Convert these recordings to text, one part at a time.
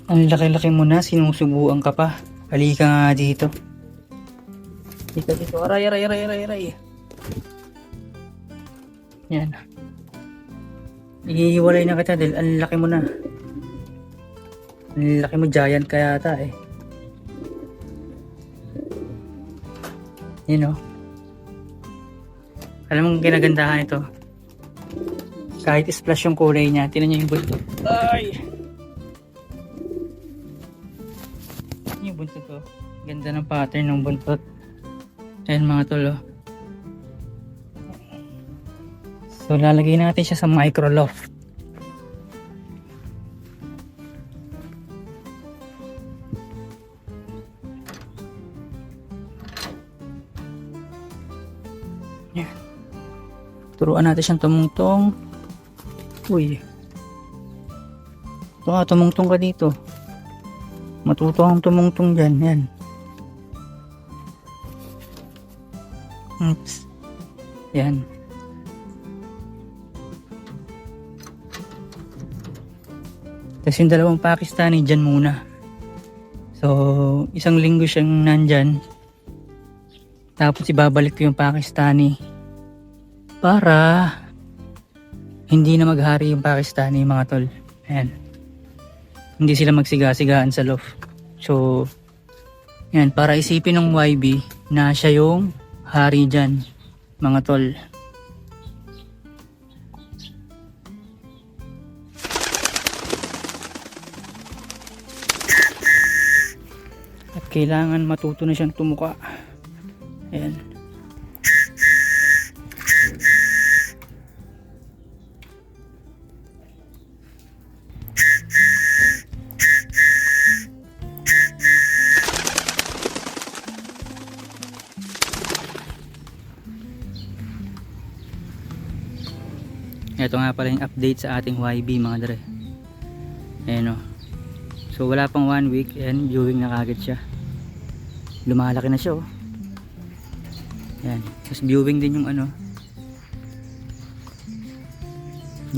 Ang laki-laki mo na, sinusubuan ka pa. Halika nga dito. Dito, dito. Aray, aray, aray, aray, aray. Yan. Ihiwalay na kita dahil ang laki mo na. Ang laki mo, giant ka yata eh. Yun o. Alam mo kung kinagandahan ito. Kahit splash yung kulay niya, tinan niyo yung buntot. Ay! Yung buntot ko. Ganda ng pattern ng buntot. Ayan mga tol oh. So lalagay natin siya sa micro loft. Yan. Turuan natin siyang tumungtong. Uy. Ito nga, tumungtong ka dito. Matuto kang tumungtong dyan. Yan. Oops. Yan. Tapos yung dalawang Pakistani dyan muna. So, isang linggo siyang nandyan. Tapos ibabalik ko yung Pakistani. Para hindi na maghari yung Pakistani mga tol. Ayan. Hindi sila magsiga-sigaan sa loft. So, yan. Para isipin ng YB na siya yung hari dyan mga tol. At kailangan matuto na siyang tumuka. Ayan. Ito nga pala yung update sa ating YB mga dre. Ayan o. So wala pang 1 week. Ayan, viewing na kagad siya. Lumalaki na siya o. Ayan. Tapos viewing din yung ano.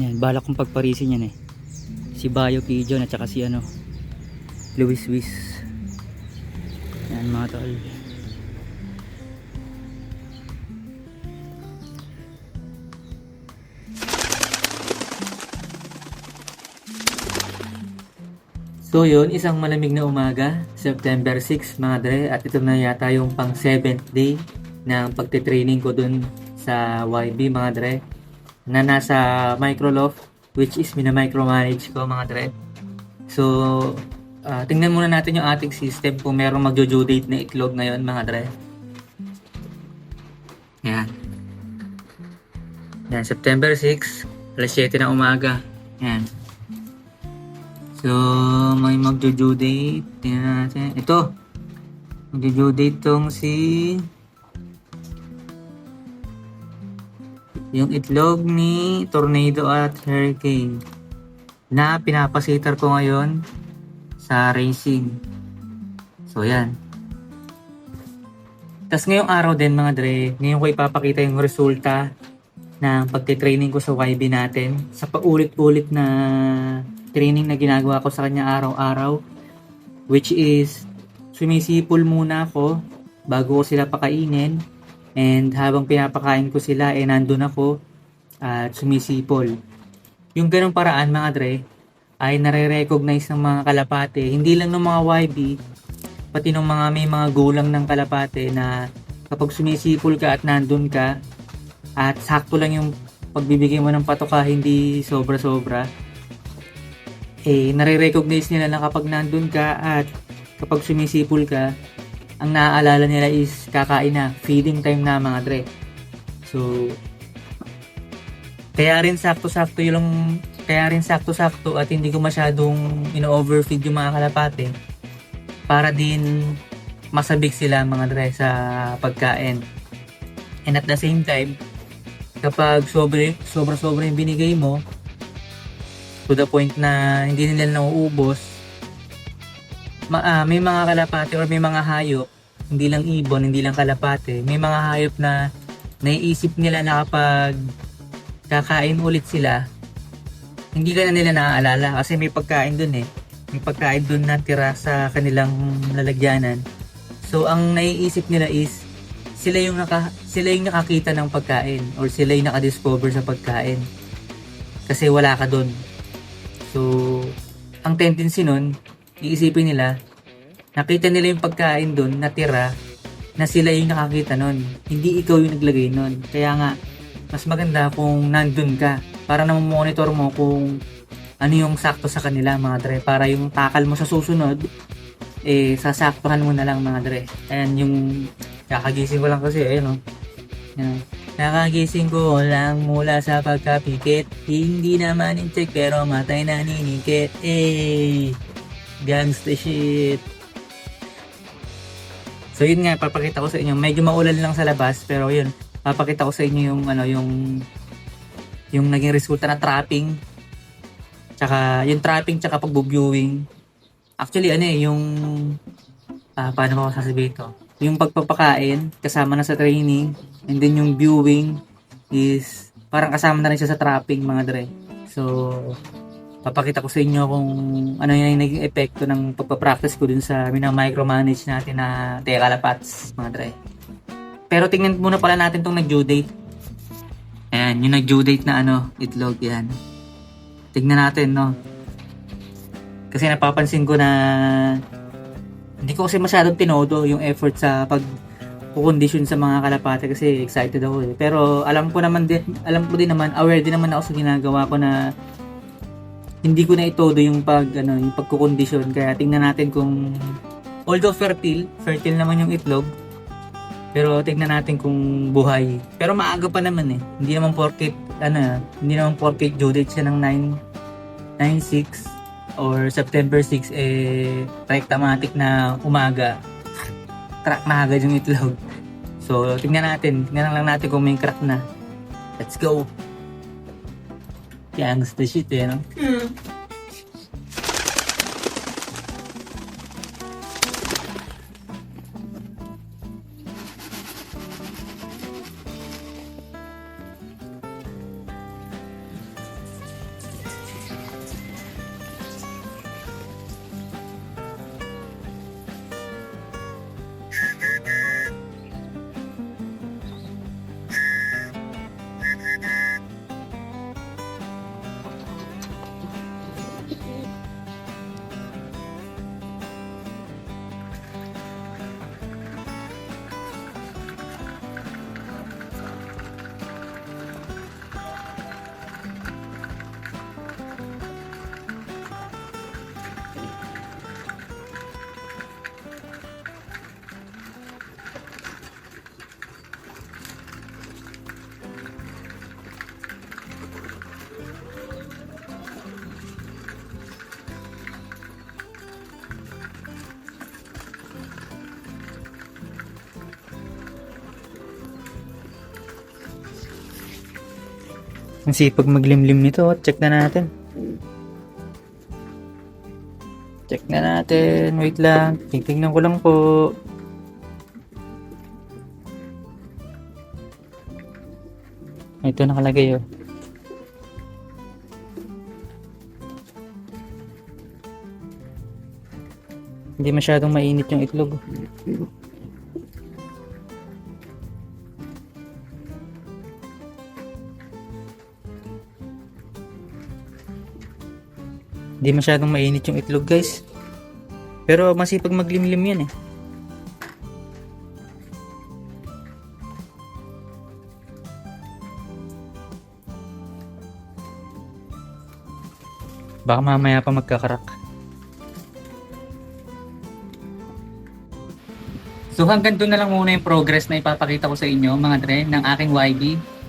Ayan, balak kong pagparisin yan eh. Si Bayo Pigeon at saka si ano, Luis Wiz. Ayan mga tol. So yun, isang malamig na umaga, September 6 mga dre, at ito na yata yung pang 7th day ng pagtitraining ko dun sa YB mga dre, na nasa microloft, which is mina-micromanage ko mga dre. So, tingnan muna natin yung ating system kung merong magjo-due date na itlog ngayon mga dre. Yan. Yan, September 6, alas 7 na umaga. Yan. So, may magjo-due date. Tingnan natin. Ito. Magjo-due date tong si... yung itlog ni Tornado at Hurricane. Na pinapasitar ko ngayon sa racing. So, yan. Tapos ngayong araw din mga dre, ngayon ko ipapakita yung resulta ng pagtitraining ko sa YB natin. Sa paulit-ulit na training na ginagawa ko sa kanya araw-araw, which is sumisipol muna ako bago ko sila pakainin, and habang pinapakain ko sila nandun ako at sumisipol. Yung ganong paraan mga dre ay nare-recognize ng mga kalapate, hindi lang ng mga YB, pati ng mga may mga gulang ng kalapate, na kapag sumisipol ka at nandun ka at sakto lang yung pagbibigay mo ng patoka, hindi sobra-sobra, nare-recognize nila na kapag nandun ka at kapag sumisipol ka, ang naaalala nila is kakain na, feeding time na mga dre. So, kaya rin sakto-sakto at hindi ko masyadong ino-overfeed yung mga kalapate para din masabik sila mga dre sa pagkain. And at the same time, kapag sobra-sobra yung binigay mo, to the point na hindi nila nauubos, may mga kalapate or may mga hayop, hindi lang ibon, hindi lang kalapate, may mga hayop na naiisip nila na kapag kakain ulit sila, hindi ka na nila naaalala kasi may pagkain dun eh. yung pagkain doon natira sa kanilang lalagyanan. So ang naiisip nila is sila yung nakakita ng pagkain or sila yung nakadiscover sa pagkain kasi wala ka doon. So ang tendency nun, iisipin nila nakita nila yung pagkain doon natira na sila yung nakakita nun, hindi ikaw yung naglagay nun. Kaya nga mas maganda kung nandun ka para na monitor mo kung ano yung sakto sa kanila mga dre, para yung takal mo sa susunod sasaktuhan mo na lang mga dre. Ayan yung kakagising ko lang kasi ayun oh. Ayan. Nakagising ko lang mula sa pagkapikit, hindi naman in-check pero matay na ninikit. Gangsta shit. So yun nga, papakita ko sa inyo, medyo maulan lang sa labas pero yun, papakita ko sa inyo yung yung naging resulta na trapping. Tsaka yung trapping tsaka pagbo-viewing. Actually yung paano ko sasabihin to? Yung pagpapakain kasama na sa training, and then yung viewing is parang kasama na rin siya sa trapping mga dre. So papakita ko sa inyo kung ano yung naging epekto ng pagpapractice ko dun sa micromanage natin na Tekalapats mga dre. Pero tingnan muna pala natin tong nag-due date. Ayan, yung nag-due date na itlog yan. Tignan natin, no? Kasi napapansin ko na hindi ko kasi masyadong tinodo yung effort sa pag-condition sa mga kalapate kasi excited ako eh. Pero alam ko din naman, aware din naman ako sa ginagawa ko na hindi ko na itodo yung yung pagko-condition. Kaya tingnan natin kung although fertile naman yung itlog. Pero tingnan natin kung buhay. Pero maaga pa naman eh. Hindi naman porket due date siya ng 9/6 or September 6 rekta-matic na umaga. Crack na agad yung itlog. So tingnan lang natin kung may crack na. Let's go. Gangsta shit no? Ang sipag maglimlim nito. Check na natin. Wait lang. Titingnan ko lang po. Ito nakalagay oh. Hindi masyadong mainit yung itlog. Hindi masyadong mainit yung itlog guys. Pero masipag maglimlim yan eh. Baka mamaya pa magkakarak. So hanggang doon na lang muna yung progress na ipapakita ko sa inyo mga dre ng aking YB.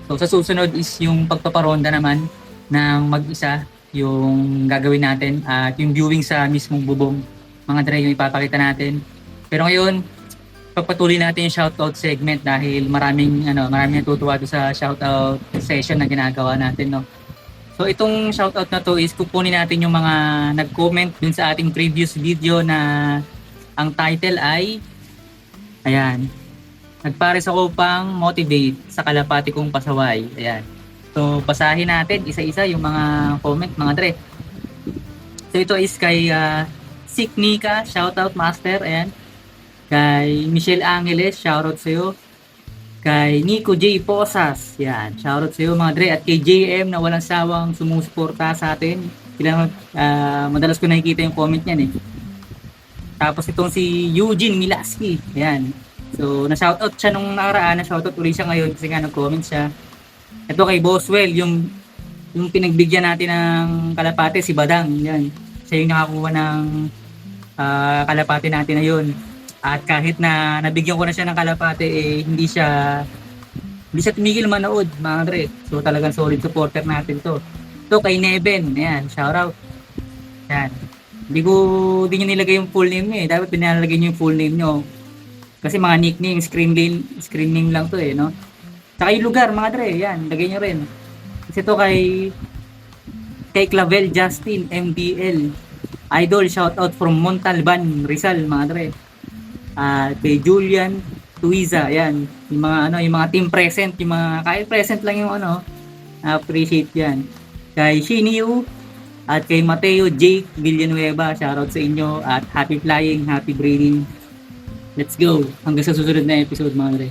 So sa susunod is yung pagpaparonda naman ng mag-isa yung gagawin natin at yung viewing sa mismong bubong mga dre yung ipapakita natin. Pero ngayon pagpatuloy natin yung shoutout segment dahil maraming natutuwa doon sa shoutout session na ginagawa natin no. So itong shoutout na to is kukunin natin yung mga nag-comment dun sa ating previous video na ang title ay ayan, nagpares ako pang motivate sa kalapati kong pasaway. Ayan. So, basahin natin isa-isa yung mga comment, mga dre. So ito is kay Sik Nika, shoutout master, ayan. Kay Michelle Angeles, shoutout sa'yo. Kay Nico J. Posas, yan, shoutout sa'yo mga dre. At kay JM na walang sawang sumusuporta sa atin. Madalas ko nakikita yung comment niyan eh. Tapos itong si Eugene Milaski, ayan. So na-shoutout siya nung nakaraan, na-shoutout ulit siya ngayon kasi nga nag-comment siya. Ito kay Boswell, yung pinagbigyan natin ng kalapate, si Badang, yan. Siya yung nakakuha ng kalapate natin na yun. At kahit na nabigyan ko na siya ng kalapate, eh, hindi siya tumigil manood, mga dre. So talagang solid supporter natin to. Ito kay Neven, ayan, shoutout. Yan. Hindi nyo nilagay yung full name nyo eh. Dapat pinalagay nyo yung full name nyo. Kasi mga nickname, screen name lang to eh, no? Saka yung lugar, mga dre, yan, lagay nyo rin. Kasi ito kay Clavel Justin, MBL. Idol, shoutout from Montalban, Rizal, mga dre. Kay Julian Tuiza, yan. Yung mga team present, yung mga kahit present lang yung appreciate yan. Kay Shinyu, at kay Mateo Jake Villanueva, shoutout sa inyo at happy flying, happy breeding. Let's go. Hanggang sa susunod na episode mga dre.